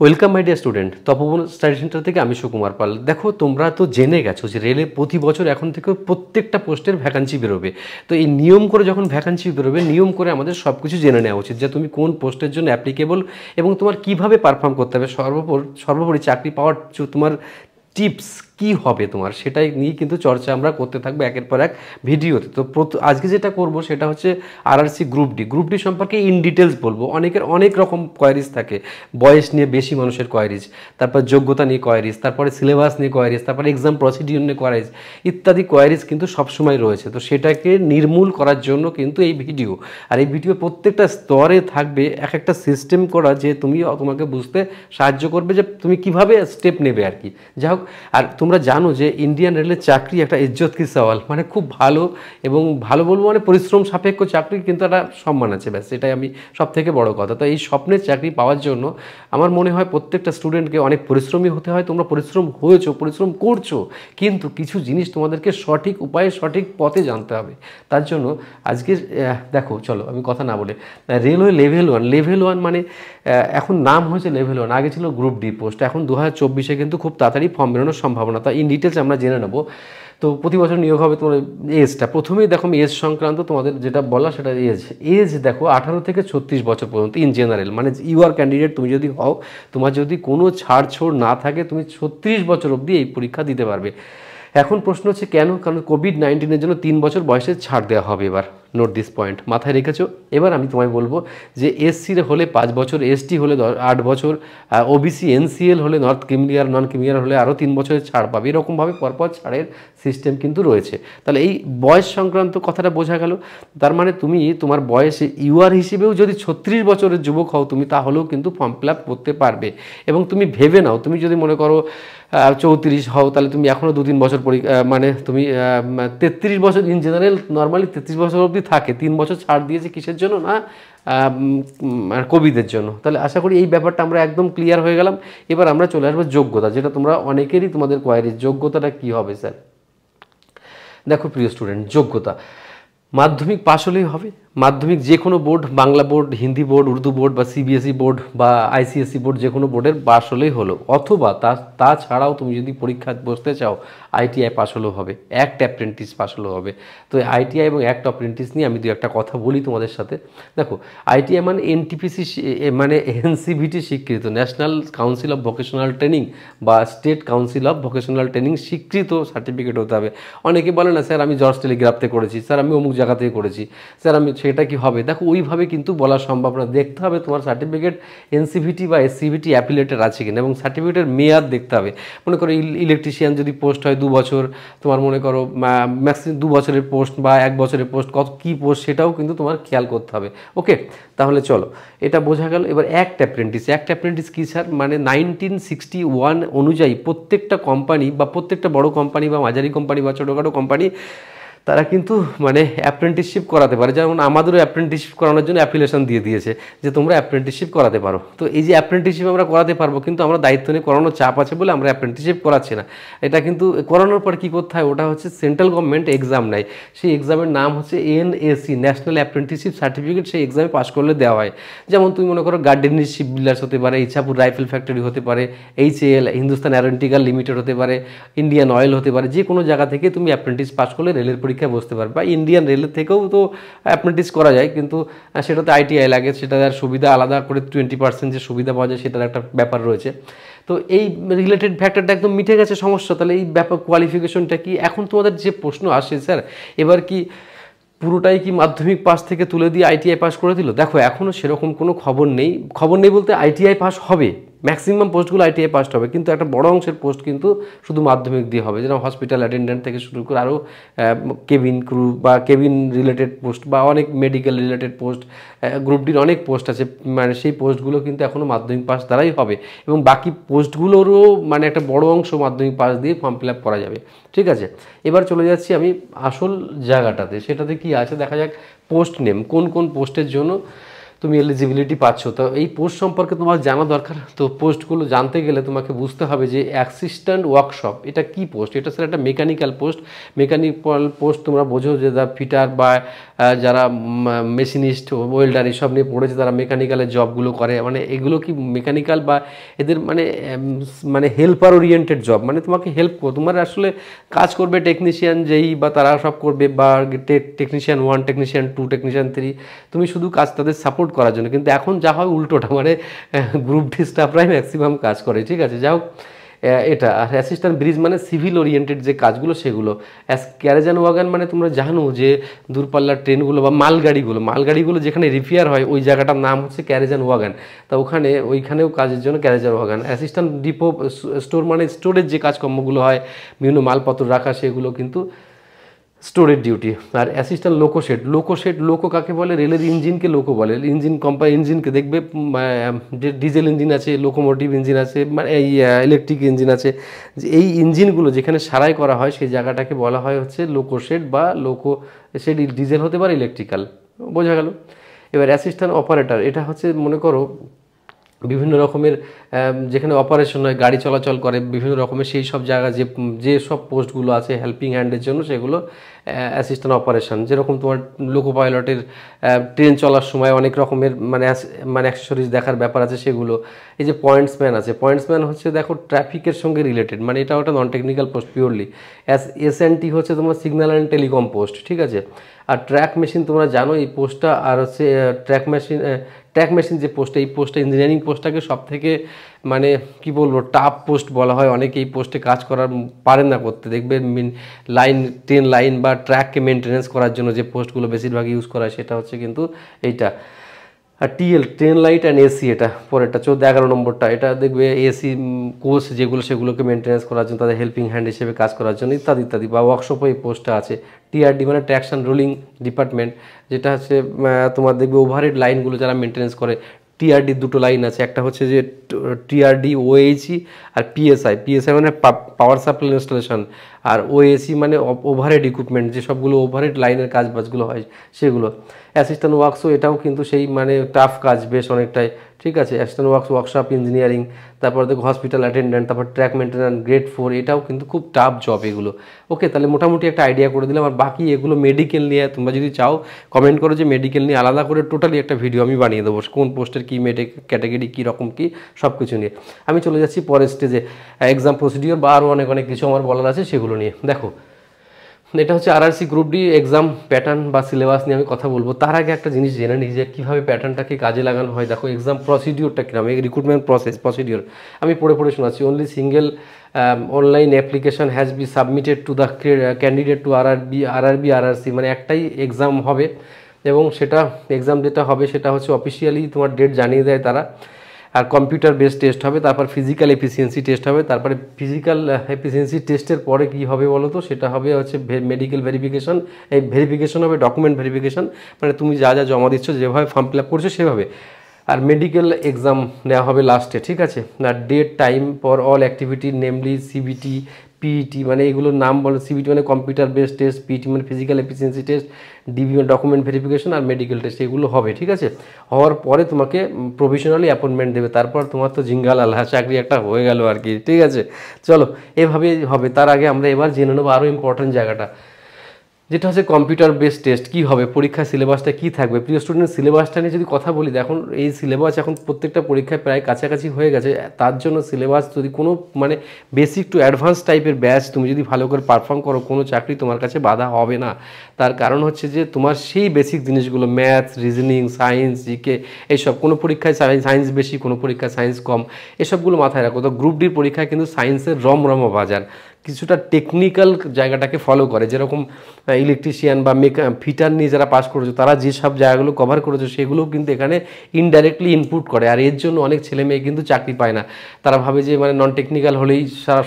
Welcome my dear student, Tapoban study centre থেকে আমি সুকুমার পাল। দেখো, তোমরা তো জেনে গেছো যে রেলে প্রতি বছর এখন থেকে প্রত্যেকটা পোস্টের ভ্যাকান্সি বেরোবে। তো এই নিয়ম করে যখন ভ্যাকান্সি বেরোবে, নিয়ম করে আমাদের সব কিছু জেনে নেওয়া উচিত যে তুমি কোন পোস্টের জন্য অ্যাপ্লিকেবল এবং তোমার কীভাবে পারফর্ম করতে হবে। সর্বোপরি চাকরি পাওয়ার তোমার টিপস কি হবে তোমার, সেটাই নিয়ে কিন্তু চর্চা আমরা করতে থাকবো একের পর এক ভিডিওতে। তো আজকে যেটা করব সেটা হচ্ছে আরআরসি গ্রুপ ডি সম্পর্কে ইন ডিটেলস বলবো। অনেকের অনেক রকম কোয়ারিজ থাকে, বয়স নিয়ে বেশি মানুষের কোয়ারিজ, তারপর যোগ্যতা নিয়ে কোয়ারিজ, তারপরে সিলেবাস নিয়ে কোয়ারিজ, তারপরে এক্সাম প্রসিডিউর নিয়ে কোয়ারিজ, ইত্যাদি কোয়ারিজ কিন্তু সবসময় রয়েছে। তো সেটাকে নির্মূল করার জন্য কিন্তু এই ভিডিও, আর এই ভিডিও প্রত্যেকটা স্তরে থাকবে এক একটা সিস্টেম করা, যে তোমাকে বুঝতে সাহায্য করবে যে তুমি কিভাবে স্টেপ নেবে আর কি। যাই হোক, আর তোমরা জানো যে ইন্ডিয়ান রেলের চাকরি একটা ইজ্জত কি সওয়াল, মানে খুব ভালো, এবং ভালো বলবো মানে পরিশ্রম সাপেক্ষ চাকরি, কিন্তু একটা সম্মান আছে, ব্যাস এটাই আমি সব থেকে বড় কথা। তো এই স্বপ্নের চাকরি পাওয়ার জন্য আমার মনে হয় প্রত্যেকটা স্টুডেন্টকে অনেক পরিশ্রমী হতে হয়। তোমরা পরিশ্রম হয়েছো, পরিশ্রম করছো, কিন্তু কিছু জিনিস তোমাদেরকে সঠিক উপায়ে সঠিক পথে জানতে হবে। তার জন্য আজকে দেখো, চলো আমি কথা না বলে, রেলওয়ে লেভেল ওয়ান মানে এখন নাম হয়েছে লেভেল ওয়ান, আগে ছিল গ্রুপ ডি পোস্ট। এখন 2024-এ কিন্তু খুব তাড়াতাড়ি ফর্ম বেরোনোর সম্ভাবনা। তা ইন ডিটেলস আমরা জেনে নেবো। তো প্রতি বছর নিয়োগ হবে তোমার এজটা। প্রথমেই দেখো, এজ সংক্রান্ত তোমাদের যেটা বলা সেটা এজ দেখো 18 থেকে 36 বছর পর্যন্ত ইন জেনারেল, মানে ইউ আর ক্যান্ডিডেট তুমি যদি হও, তোমার যদি কোনো ছাড় না থাকে, তুমি 36 বছর অবধি এই পরীক্ষা দিতে পারবে। এখন প্রশ্ন হচ্ছে কেন? কারণ কোভিড-19-এর জন্য 3 বছর বয়সে ছাড় দেওয়া হবে। এবার নোট দিস পয়েন্ট, মাথায় রেখেছো। এবার আমি তোমায় বলবো যে এসসির হলে 5 বছর, এসটি হলে 8 বছর, ওবিসি এনসিএল হলে নন ক্রিমিয়ার হলে আরও 3 বছরের ছাড় পাবে। এরকমভাবে পরপর ছাড়ের সিস্টেম কিন্তু রয়েছে। তাহলে এই বয়স সংক্রান্ত কথাটা বোঝা গেল। তার মানে তুমি তোমার বয়সে ইউআর হিসেবেও যদি 36 বছরের যুবক হও তুমি, তাহলেও কিন্তু ফর্ম ফিল আপ করতে পারবে। এবং তুমি ভেবে নাও, তুমি যদি মনে করো 34 হও, তাহলে তুমি এখনও 2-3 বছর মানে তুমি 33 বছর ইন জেনারেল নর্মালি 33 বছর অবধি থাকে। 3 বছর ছাড় দিয়েছে কিসের জন্য? না কোভিডের জন্য। তাহলে আশা করি এই ব্যাপারটা আমরা একদম ক্লিয়ার হয়ে গেলাম। এবার আমরা চলে আসবো যোগ্যতা, যেটা তোমরা অনেকেরই তোমাদের কোয়ারি, যোগ্যতাটা কী হবে স্যার? দেখো প্রিয় স্টুডেন্ট, যোগ্যতা মাধ্যমিক পাশ হলেই হবে। মাধ্যমিক যে কোনো board, Bangla board, Hindi board, Urdu board বা সিবিএসই বোর্ড বা আইসিএসসি বোর্ড, যে কোনো বোর্ডের পাশ হলেই হলো। অথবা তাছাড়াও তুমি যদি পরীক্ষা বসতে চাও, আইটিআই পাশ হলেও হবে, অ্যাক্ট অ্যাপ্রেন্টিস পাশ হলেও হবে। তো আইটিআই এবং অ্যাক্ট অ্যাপ্রেন্টিস নিয়ে আমি দু একটা কথা বলি তোমাদের সাথে। দেখো, আইটিআই মানে এনটিপিসি, মানে এনসিভিটি স্বীকৃত, national council of vocational training বা state council of vocational training স্বীকৃত সার্টিফিকেট হতে হবে। অনেকে বলে না স্যার আমি জর্জ টেলিগ্রাফতে করেছি, স্যার আমি অমুক জায়গা থেকে করেছি, স্যার আমি, সেটা কি হবে? দেখো, ওইভাবে কিন্তু বলা সম্ভব না। দেখতে হবে তোমার সার্টিফিকেট এনসিভিটি বা এসসিভিটি অ্যাপিলেটেড আছে কিনা, এবং সার্টিফিকেটের মেয়াদ দেখতে হবে। মনে করো ইলেকট্রিশিয়ান যদি পোস্ট হয় 2 বছর, তোমার মনে করো ম্যাক্সিমাম 2 বছরের পোস্ট বা 1 বছরের পোস্ট, কত কী পোস্ট সেটাও কিন্তু তোমার খেয়াল করতে হবে। ওকে, তাহলে চলো, এটা বোঝা গেল। এবার অ্যাক্ট অ্যাপ্রেন্টিস কী স্যার? মানে 1961 অনুযায়ী প্রত্যেকটা কোম্পানি বা প্রত্যেকটা বড় কোম্পানি বা মাঝারি কোম্পানি বা ছোটোখাটো কোম্পানি, তারা কিন্তু মানে অ্যাপ্রেন্টিসশিপ করাতে পারে। যেমন আমাদেরও অ্যাপ্রেন্টিসশিপ করানোর জন্য অ্যাপ্লিকেশন দিয়ে দিয়েছে যে তোমরা অ্যাপ্রেন্টিসশিপ করাতে পারো। তো এই যে অ্যাপ্রেন্টিসশিপ আমরা করাতে পারবো, কিন্তু আমরা দায়িত্ব নিয়ে করানোর চাপ আছে বলে আমরা অ্যাপ্রেন্টিসশিপ করাচ্ছি না। এটা কিন্তু করানোর পর কী করতে হয়, ওটা হচ্ছে সেন্ট্রাল গভর্নমেন্ট এক্সাম নেয়। সেই এক্সামের নাম হচ্ছে এনএসি, ন্যাশনাল অ্যাপ্রেন্টিসশিপ সার্টিফিকেট। সেই এক্সামে পাস করলে দেওয়া হয়। যেমন তুমি মনে করো গার্ডেনিস শিপ বিল্ডার্স হতে পারে, ইছাপুর রাইফেল ফ্যাক্টরি হতে পারে, এইচএএল হিন্দুস্তান অ্যারোনটিক্যাল লিমিটেড হতে পারে, ইন্ডিয়ান অয়েল হতে পারে। যে কোনো জায়গা থেকে তুমি অ্যাপ্রেন্টিস পাস করলে রেলের পরীক্ষায় বসতে পারবে। ইন্ডিয়ান রেলের থেকেও তো অ্যাপ্রেন্টিস করা যায়, কিন্তু সেটাতে আইটিআই লাগে, সেটার সুবিধা আলাদা করে 20% যে সুবিধা পাওয়া যায় সেটার একটা ব্যাপার রয়েছে। তো এই রিলেটেড ফ্যাক্টরটা একদম মিটে গেছে সমস্যা। তাহলে এই ব্যাপার কোয়ালিফিকেশনটা কি? এখন তোমাদের যে প্রশ্ন আসে, স্যার এবার কি পুরোটাই কি মাধ্যমিক পাস থেকে তুলে দিয়ে আইটিআই পাস করে দিল? দেখো, এখনও সেরকম কোনো খবর নেই বলতে আইটিআই পাস হবে, ম্যাক্সিমাম পোস্টগুলো আইটিআই পাস হবে, কিন্তু একটা বড় অংশের পোস্ট কিন্তু শুধু মাধ্যমিক দিয়ে হবে। যেরকম হসপিটাল অ্যাটেন্ডেন্ট থেকে শুরু করে আরও কেবিন ক্রু বা কেবিন রিলেটেড পোস্ট বা অনেক মেডিকেল রিলেটেড পোস্ট, গ্রুপ ডির অনেক পোস্ট আছে, মানে সেই পোস্টগুলো কিন্তু এখনও মাধ্যমিক পাস দ্বারাই হবে। এবং বাকি পোস্টগুলোরও মানে একটা বড় অংশ মাধ্যমিক পাস দিয়ে ফর্ম ফিল আপ করা যাবে। ঠিক আছে, এবার চলে যাচ্ছি আমি আসল জায়গাটাতে। সেটাতে কি আছে দেখা যাক। পোস্ট নেম, কোন কোন পোস্টের জন্য তুমি এলিজিবিলিটি পাচ্ছ। তো এই পোস্ট সম্পর্কে তোমার জানা দরকার। তো পোস্টগুলো জানতে গেলে তোমাকে বুঝতে হবে যে অ্যাসিস্ট্যান্ট ওয়ার্কশপ এটা কি পোস্ট। এটা স্যার একটা মেকানিক্যাল পোস্ট। মেকানিক্যাল পোস্ট তোমরা বোঝো যে দ্য ফিটার বা যারা মেশিনিস্ট ওয়েল্ডার এসব নিয়ে পড়েছে তারা মেকানিক্যালের জবগুলো করে, মানে এগুলো কি মেকানিক্যাল বা এদের মানে হেল্পার ওরিয়েন্টেড জব, মানে তোমাকে হেল্প তোমার আসলে কাজ করবে টেকনিশিয়ান যেই বা তারা সব করবে, বা টেকনিশিয়ান 1, টেকনিশিয়ান 2, টেকনিশিয়ান 3, তুমি শুধু কাজ তাদের সাপোর্ট করার জন্য। কিন্তু এখন যা হয় উল্টোটা, মানে গ্রুপ ডি স্টাফরাই ম্যাক্সিমাম কাজ করে, ঠিক আছে। যাই হোক, এটা আর অ্যাসিস্ট্যান্ট ব্রিজ মানে সিভিল ওরিয়েন্টেড যে কাজগুলো সেগুলো। ক্যারেজ অ্যান্ড ওয়াগন মানে তোমরা জানো যে দূরপাল্লার ট্রেনগুলো বা মালগাড়িগুলো যেখানে রিপেয়ার হয় ওই জায়গাটার নাম হচ্ছে ক্যারেজ অ্যান্ড ওয়াগন। তা ওইখানেও কাজের জন্য carriage and wagon. Assistant depot store মানে স্টোরের যে কাজকর্মগুলো হয়, বিভিন্ন মালপত্র রাখা, সেগুলো কিন্তু স্টোরের ডিউটি। আর অ্যাসিস্ট্যান্ট লোকো কাকে বলে? রেলের ইঞ্জিনকে লোকো বলে। ইঞ্জিনকে দেখবে যে ডিজেল ইঞ্জিন আছে, লোকোমোটিভ ইঞ্জিন আছে, মানে এই ইলেকট্রিক ইঞ্জিন আছে, যে এই ইঞ্জিনগুলো যেখানে সারাই করা হয় সেই জায়গাটাকে বলা হয় হচ্ছে লোকোশেড বা লোকোশেড। ডিজেল হতে পারে, ইলেকট্রিক্যাল, বোঝা গেল। এবার অ্যাসিস্ট্যান্ট অপারেটর, এটা হচ্ছে মনে করো বিভিন্ন রকমের যেখানে অপারেশন হয়, গাড়ি চলাচল করে বিভিন্ন রকমের, সেই সব জায়গা যে সব পোস্টগুলো আছে হেল্পিং হ্যান্ডের জন্য, সেগুলো অ্যাসিস্ট্যান্ট অপারেশন। যেরকম তোমার লোকো পাইলটের ট্রেন চলার সময় অনেক রকমের মানে অ্যাক্সেসরিজ দেখার ব্যাপার আছে, সেগুলো। এই যে পয়েন্টসম্যান হচ্ছে দেখো ট্রাফিকের সঙ্গে রিলেটেড, মানে এটা ওটা non technical post purely. SNT হচ্ছে তোমার সিগন্যাল অ্যান্ড টেলিকম পোস্ট, ঠিক আছে। আর ট্র্যাক মেশিন তোমরা জানো এই পোস্টটা, আর হচ্ছে ট্র্যাক মেশিন যে পোস্টটা, এই পোস্টটা ইঞ্জিনিয়ারিং পোস্টটাকে সব থেকে মানে কি বলবো টাফ পোস্ট বলা হয়। অনেকে এই পোস্টে কাজ করার পারেন না করতে, দেখবে ট্রেন লাইন বা ট্র্যাককে মেনটেনেন্স করার জন্য যে পোস্টগুলো বেশিরভাগ ইউজ করা হয় সেটা হচ্ছে কিন্তু এইটা। আর ট্রেন লাইট অ্যান্ড এসি, এটা পরেরটা 14-11 নম্বরটা, এটা দেখবে এসি কোচ যেগুলো সেগুলোকে মেনটেনেন্স করার জন্য, তাদের হেল্পিং হ্যান্ড হিসেবে কাজ করার জন্য ইত্যাদি ইত্যাদি। বা ওয়ার্কশপে এই পোস্টটা আছে। টিআরডি মানে ট্র্যাকশন রোলিং ডিপার্টমেন্ট, যেটা হচ্ছে তোমার দেখবে ওভারহেড লাইনগুলো যারা মেনটেনেন্স করে। টিআরডি দুটো লাইন আছে, একটা হচ্ছে যে টিআরডি ওএইচই আর পিএসআই মানে পাওয়ার সাপ্লাই ইনস্টলেশন, আর ওএসি মানে ওভারহেড ইকুইপমেন্ট, যে সবগুলো ওভারহেড লাইনের কাজবাজগুলো হয় সেগুলো। অ্যাসিস্ট্যান্ট ওয়ার্কসও এটাও কিন্তু সেই মানে টাফ কাজ বেশ অনেকটাই, ঠিক আছে। অ্যাসিস্ট্যান্ট ওয়ার্কশপ ইঞ্জিনিয়ারিং, তারপর দেখো হসপিটাল অ্যাটেন্ডেন্ট, তারপর ট্র্যাক মেনটেন্যান্স গ্রেড 4, এটাও কিন্তু খুব টাফ জব এগুলো। ওকে, তাহলে মোটামুটি একটা আইডিয়া করে দিলাম। আর বাকি এগুলো মেডিকেল নিয়ে তোমরা যদি চাও কমেন্ট করো যে মেডিকেল নিয়ে আলাদা করে টোটালি একটা ভিডিও আমি বানিয়ে দেবো, কোন পোস্টের কী ক্যাটাগরি কী রকম কী সব কিছু নিয়ে। আমি চলে যাচ্ছি পরের স্টেজে, এক্সাম প্রসিডিওর বা আরও অনেক কিছু আমার বলার আছে সেগুলো নিয়ে। দেখো, এটা হচ্ছে RRC group D exam pattern বা সিলেবাস নিয়ে আমি কথা বলবো। তার আগে একটা জিনিস জেনে নিই যে কীভাবে প্যাটার্নটাকে কাজে লাগানো হয়। দেখো, এক্সাম প্রসিডিওরটা কীরকম, এই রিক্রুটমেন্ট প্রসিডিওর আমি পড়ে শোনাচ্ছি। Only single online application has be submitted to the candidate to RRC, মানে একটাই এক্সাম হবে, এবং সেটা এক্সাম যেটা হবে সেটা হচ্ছে অফিসিয়ালি তোমার ডেট জানিয়ে দেয় তারা। আর কম্পিউটার বেসড টেস্ট হবে, তারপর ফিজিক্যাল এফিসিয়েন্সি টেস্ট হবে, তারপরে ফিজিক্যাল এফিসিয়েন্সি টেস্টের পরে কি হবে বলো তো, সেটা হবে হচ্ছে মেডিকেল ভেরিফিকেশন। এই ভেরিফিকেশন হবে ডকুমেন্ট ভেরিফিকেশন, মানে তুমি যা যা জমা দিচ্ছ, যেভাবে ফর্ম ফিল আপ করছো সেভাবে। আর মেডিকেল এক্সাম নেওয়া হবে লাস্টে, ঠিক আছে। আর date time for all activity namely CBT PET, মানে এগুলোর নাম বলো। সিবিটি মানে কম্পিউটার বেসড টেস্ট, পিইটি মানে physical efficiency test, DB document verification, আর মেডিকেল টেস্ট, এগুলো হবে, ঠিক আছে। হওয়ার পরে তোমাকে প্রভিশনালি অ্যাপয়েন্টমেন্ট দেবে, তারপর তোমার তো জিঙ্গাল আল্লাহ চাকরি একটা হয়ে গেল আর কি, ঠিক আছে। চলো, এভাবেই হবে। তার আগে আমরা এবার জেনে নেবো আরও ইম্পর্টেন্ট জায়গাটা, যেটা হচ্ছে কম্পিউটার বেসড টেস্ট। কী হবে, পরীক্ষার সিলেবাসটা কী থাকবে। প্রিয় স্টুডেন্ট, সিলেবাসটা নিয়ে যদি কথা বলি, এখন এই সিলেবাস এখন প্রত্যেকটা পরীক্ষায় প্রায় কাছাকাছি হয়ে গেছে। তার জন্য সিলেবাস যদি কোনো মানে বেসিক টু অ্যাডভান্স টাইপের ব্যাচ তুমি যদি ভালো করে পারফর্ম করো, কোনো চাকরি তোমার কাছে বাধা হবে না। তার কারণ হচ্ছে যে তোমার সেই বেসিক জিনিসগুলো ম্যাথস, রিজনিং, সায়েন্স, জিকে, এইসব, কোনো পরীক্ষায় সায়েন্স বেশি, কোনো পরীক্ষায় সায়েন্স কম, এসবগুলো মাথায় রাখো। তো গ্রুপ ডির পরীক্ষায় কিন্তু সায়েন্সের রমরমা বাজার, কিছুটা টেকনিক্যাল জায়গাটাকে ফলো করে। যেরকম ইলেকট্রিশিয়ান বা ফিটার নিয়ে যারা পাস করেছো তারা যেসব জায়গাগুলো কভার করেছো সেগুলোও কিন্তু এখানে ইনডাইরেক্টলি ইনপুট করে। আর এর জন্য অনেক ছেলে মেয়ে কিন্তু চাকরি পায় না। তারা ভাবে যে মানে নন টেকনিক্যাল হলেই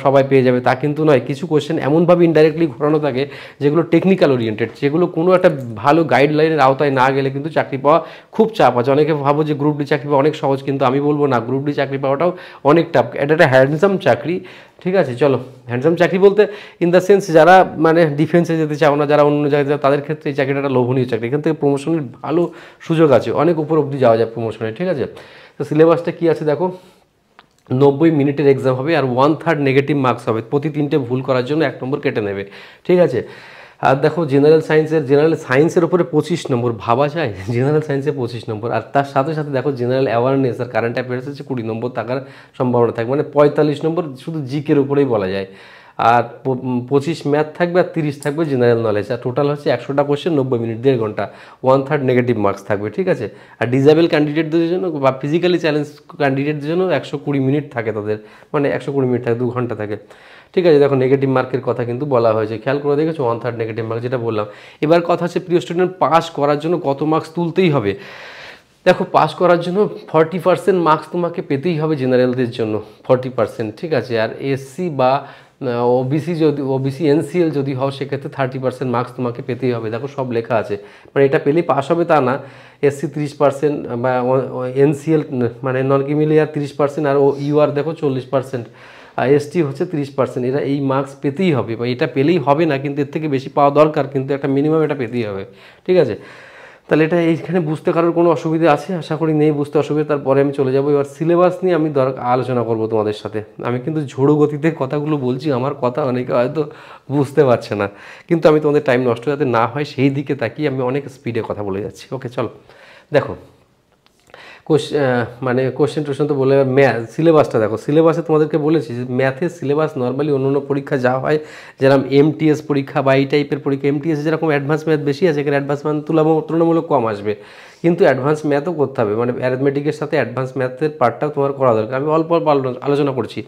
সবাই পেয়ে যাবে, তা কিন্তু নয়। কিছু কোশ্চেন এমনভাবে ইনডাইরেক্টলি ঘোরানো থাকে যেগুলো টেকনিক্যাল ওরিয়েন্টেড, যেগুলো কোনো একটা ভালো গাইডলাইনের আওতায় না গেলে কিন্তু চাকরি পাওয়া খুব চাপ আছে। অনেকে ভাবো যে গ্রুপ ডি চাকরি পাওয়া অনেক সহজ, কিন্তু আমি বলবো না, গ্রুপ ডি চাকরি পাওয়াটাও অনেক টাফ। এটা একটা হ্যান্ডসাম চাকরি, ঠিক আছে। চলো, হ্যান্ডসাম চাকরি বলতে ইন দ্য সেন্স যারা মানে ডিফেন্সে যেতে চাও না, যারা অন্য জায়গায় যাও, তাদের ক্ষেত্রে এই চাকরিটা একটা লোভনীয় চাকরি। এখান থেকে প্রমোশনের ভালো সুযোগ আছে, অনেক উপর অবধি যাওয়া যায় প্রমোশনে, ঠিক আছে। তো সিলেবাসটা কী আছে দেখো, 90 মিনিটের এক্সাম হবে, আর 1/3 নেগেটিভ মার্কস হবে। প্রতি 3টে ভুল করার জন্য 1 নম্বর কেটে নেবে, ঠিক আছে। আর দেখো জেনারেল সায়েন্সের উপরে 25 নম্বর, ভাবা যায় জেনারেল সায়েন্সে 25 নম্বর, আর তার সাথে সাথে দেখো জেনারেল অ্যাওয়ারনেস আর কারেন্ট অ্যাফেয়ার্স হচ্ছে 20 নম্বর থাকার সম্ভাবনা থাকে, মানে 45 নম্বর শুধু জিকের উপরেই বলা যায়। আর 25 ম্যাথ থাকবে আর 30 থাকবে জেনারেল নলেজ, আর টোটাল হচ্ছে 100টা কোশ্চেন, 90 মিনিট, 1.5 ঘন্টা, 1/3 নেগেটিভ মার্কস থাকবে, ঠিক আছে। আর ডিসেবল ক্যান্ডিডেটদের জন্য বা ফিজিক্যালি চ্যালেঞ্জ ক্যান্ডিডেটদের জন্য 120 মিনিট থাকে তাদের, মানে 120 মিনিট থাকে, 2 ঘন্টা থাকে, ঠিক আছে। দেখো নেগেটিভ মার্কের কথা কিন্তু বলা হয়েছে, খেয়াল করে দেখেছো, 1/3 নেগেটিভ মার্ক যেটা বললাম। এবার কথা হচ্ছে প্রিয় স্টুডেন্ট, পাস করার জন্য কত মার্কস তুলতেই হবে। দেখো পাস করার জন্য 40% মার্কস তোমাকে পেতেই হবে জেনারেলদের জন্য, 40%, ঠিক আছে। আর এসসি বা ওবিসি এনসিএল যদি হও সেক্ষেত্রে 30% মার্কস তোমাকে পেতেই হবে। দেখো সব লেখা আছে, মানে এটা পেলেই পাস হবে তা না। এসসি 30% বা এনসিএল মানে নন ক্রিমিলিয়ার 30%, আর ইউআর দেখো 40%, আর এসটি হচ্ছে 30%। এরা এই মার্কস পেতেই হবে, বা এটা পেলেই হবে না, কিন্তু এর থেকে বেশি পাওয়া দরকার, কিন্তু একটা মিনিমাম এটা পেতেই হবে, ঠিক আছে। তাহলে এটা এইখানে বুঝতে কারোর কোনো অসুবিধা আছে? আশা করি নেই বুঝতে অসুবিধা। তারপরে আমি চলে যাবো এবার সিলেবাস নিয়ে আমি আলোচনা করব তোমাদের সাথে। আমি কিন্তু ঝোড়ো গতিতে কথাগুলো বলছি, আমার কথা অনেকে হয়তো বুঝতে পারছে না, কিন্তু আমি তোমাদের টাইম নষ্ট যাতে না হয় সেই দিকে তাকিয়ে আমি অনেক স্পিডে কথা বলে যাচ্ছি। ওকে চলো, দেখো মানে কোশ্চেন টোশ্চেন তো বলে, সিলেবাসটা দেখো। সিলেবাসে তোমাদেরকে বলেছি যে ম্যাথের সিলেবাস নর্মালি অন্য অন্য পরীক্ষা যা হয়, যেরকম এমটিএস পরীক্ষা বা এই টাইপের পরীক্ষা, এমটিএস যেরকম অ্যাডভান্স ম্যাথ বেশি আছে, এখানে অ্যাডভান্স ম্যাথ তুলনামূলক কম আসবে, কিন্তু অ্যাডভান্স ম্যাথও করতে হবে, মানে অ্যারিথমেটিকের সাথে অ্যাডভান্স ম্যাথের পার্টটাও তোমার করা দরকার। আমি অল্প অল্প আলোচনা করছি,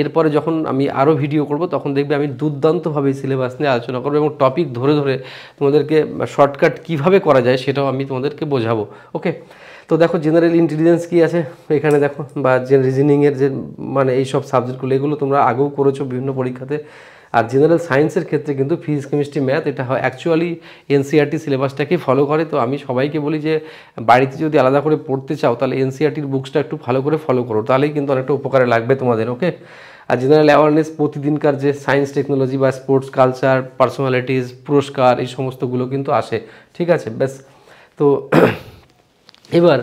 এরপরে যখন আমি আরও ভিডিও করব তখন দেখবে আমি দুর্দান্তভাবে সিলেবাস নিয়ে আলোচনা করবো, এবং টপিক ধরে ধরে তোমাদেরকে শর্টকাট কীভাবে করা যায় সেটাও আমি তোমাদেরকে বোঝাবো। ওকে, তো দেখো জেনারেল ইন্টেলিজেন্স কী আছে এখানে দেখো, বা যে রিজনিংয়ের যে মানে এই সব সাবজেক্টগুলো, এগুলো তোমরা আগেও করেছো বিভিন্ন পরীক্ষাতে। আর জেনারেল সায়েন্সের ক্ষেত্রে কিন্তু ফিজিক্স কেমিস্ট্রি ম্যাথ এটা হয় অ্যাকচুয়ালি এনসিইআরটি সিলেবাসটাকেই ফলো করে। তো আমি সবাইকে বলি যে বাড়িতে যদি আলাদা করে পড়তে চাও তাহলে এনসিইআরটির বুকসটা একটু ভালো করে ফলো করো, তাহলেই কিন্তু অনেকটা উপকারে লাগবে তোমাদের। ওকে, আর জেনারেল অ্যাওয়ারনেস প্রতিদিনকার যে সায়েন্স টেকনোলজি বা স্পোর্টস কালচার পার্সোনালিটিস পুরস্কার এই সমস্তগুলো কিন্তু আসে, ঠিক আছে। ব্যাস, তো এবার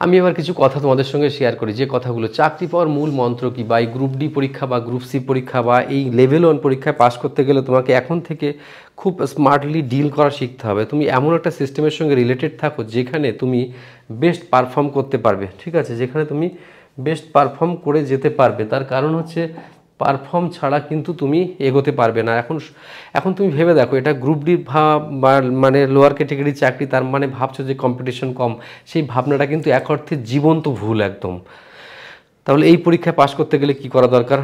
আমি কিছু কথা তোমাদের সঙ্গে শেয়ার করি, যে কথাগুলো চাকরি পাওয়ার মূল মন্ত্র কি, বা এই গ্রুপ ডি পরীক্ষা বা গ্রুপ সি পরীক্ষা বা এই লেভেল 1 পরীক্ষায় পাস করতে গেলে তোমাকে এখন থেকে খুব স্মার্টলি ডিল করা শিখতে হবে। তুমি এমন একটা সিস্টেমের সঙ্গে রিলেটেড থাকো যেখানে তুমি বেস্ট পারফর্ম করতে পারবে, ঠিক আছে, যেখানে তুমি বেস্ট পারফর্ম করে যেতে পারবে। তার কারণ হচ্ছে পারফর্ম ছাড়া কিন্তু তুমি এগোতে পারবে না। এখন তুমি ভেবে দেখো, এটা গ্রুপ ডি বা মানে লোয়ার ক্যাটেগরির চাকরি, তার মানে ভাবছো যে কম্পিটিশন কম, সেই ভাবনাটা কিন্তু এক অর্থে জীবন্ত ভুল একদম। তাহলে এই পরীক্ষায় পাশ করতে গেলে কি করা দরকার?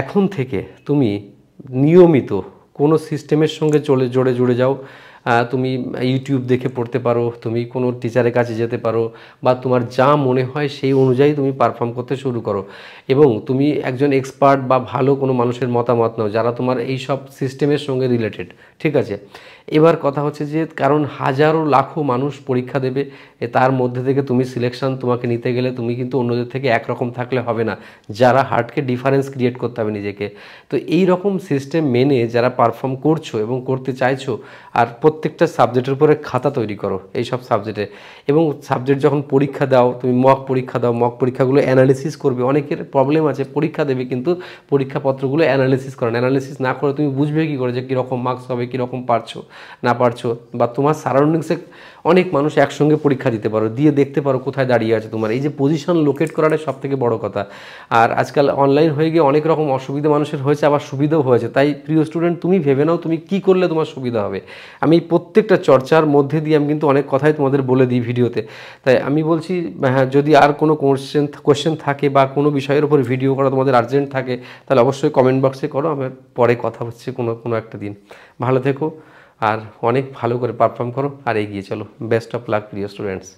এখন থেকে তুমি নিয়মিত কোনো সিস্টেমের সঙ্গে জুড়ে যাও। তুমি ইউটিউব দেখে পড়তে পারো, তুমি কোনো টিচারের কাছে যেতে পারো, বা তোমার যা মনে হয় সেই অনুযায়ী তুমি পারফর্ম করতে শুরু করো, এবং তুমি একজন এক্সপার্ট বা ভালো কোনো মানুষের মতামত নাও যারা তোমার এই সব সিস্টেমের সঙ্গে রিলেটেড, ঠিক আছে। এবার কথা হচ্ছে যে কারণ হাজারো লাখো মানুষ পরীক্ষা দেবে, তার মধ্যে থেকে তুমি সিলেকশন তোমাকে নিতে গেলে তুমি কিন্তু অন্যদের থেকে একরকম থাকলে হবে না, যারা হার্ডকে ডিফারেন্স ক্রিয়েট করতে হবে নিজেকে। তো এই রকম সিস্টেম মেনে যারা পারফর্ম করছো এবং করতে চাইছো, আর প্রত্যেকটা সাবজেক্টের উপরে খাতা তৈরি করো এই সব সাবজেক্টে, এবং সাবজেক্ট যখন পরীক্ষা দাও তুমি মক পরীক্ষা দাও, মক পরীক্ষাগুলো অ্যানালিসিস করবে। অনেকের প্রবলেম আছে, পরীক্ষা দেবে কিন্তু পরীক্ষাপত্রগুলো অ্যানালিসিস করে, অ্যানালিসিস না করে তুমি বুঝবে কী করে যে কীরকম মার্কস হবে, কীরকম পারছো না পারছো, বা তোমার সারাউন্ডিংসে অনেক মানুষ একসঙ্গে পরীক্ষা দিতে পারো, দিয়ে দেখতে পারো কোথায় দাঁড়িয়ে আছে তোমার। এই যে পজিশন লোকেট করাটাই সব থেকে বড় কথা। আর আজকাল অনলাইন হয়ে গিয়ে অনেক রকম অসুবিধা মানুষের হয়েছে, আবার সুবিধাও হয়েছে। তাই প্রিয় স্টুডেন্ট, তুমি ভেবে নাও তুমি কী করলে তোমার সুবিধা হবে। আমি প্রত্যেকটা চর্চার মধ্যে দিয়ে আমি কিন্তু অনেক কথাই তোমাদের বলে দিই ভিডিওতে। তাই আমি বলছি, হ্যাঁ, যদি আর কোনো কোশ্চেন থাকে বা কোনো বিষয়ের উপর ভিডিও করা তোমাদের আর্জেন্ট থাকে তাহলে অবশ্যই কমেন্ট বক্সে করো, আমার পরে কথা হচ্ছে কোনো একটা দিন। ভালো থেকো আর অনেক ভালো করে পারফর্ম করো আর এগিয়ে চলো। বেস্ট অফ লাক প্রিয় স্টুডেন্টস।